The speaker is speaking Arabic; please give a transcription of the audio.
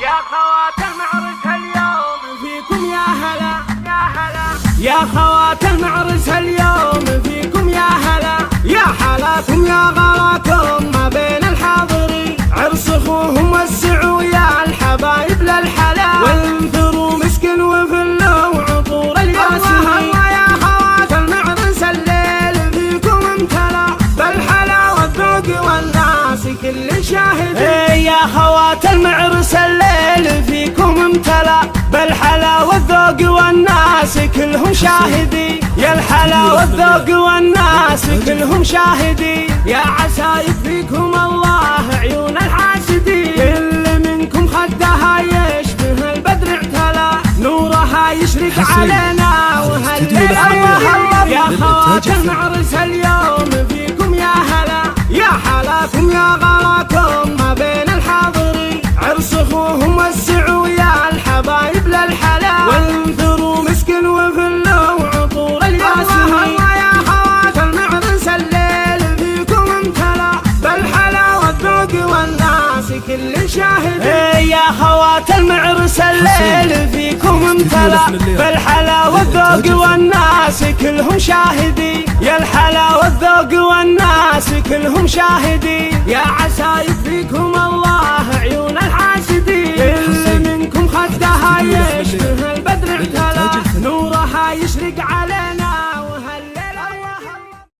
يا خوات المعرس اليوم فيكم يا هلا يا هلا، يا خوات المعرس اليوم فيكم يا هلا، يا حلاكم يا غلاكم ما بين الحاضرين، عرس اخوهم وسعوا يا الحبايب للحلا، وانثروا مسكن وفلوا وعطور الياسمين. يا خوات المعرس الليل فيكم امتلا بالحلا والذوق والناس كل شاهد. يا خوات المعرس الليل فيكم امتلا بالحلا والذوق والناس كلهم شاهدين، يا الحلا والذوق والناس كلهم شاهدين، يا عسايف فيكم الله عيون الحاسدين، كل منكم خدها يشبه البدر اعتلى، نورها يشرق علينا وهالليل الله. يا خوات المعرس اليوم فيكم يا هلا، يا حلاكم يا غلاكم ما بين الحاضرين، عرس اخوهم وسعوا يا الحبايب للحلا، وانثروا مسكن وفلوا وعطور الياسمين. يا خوات المعرس الليل فيكم امتلا بالحلا والذوق والناس كل شاهد. يا خوات المعرس الليل فيكم امتلا بالحلا والذوق والناس كلهم شاهدين، يا الحلا والذوق والناس كلهم شاهدين، يا عسايف فيكم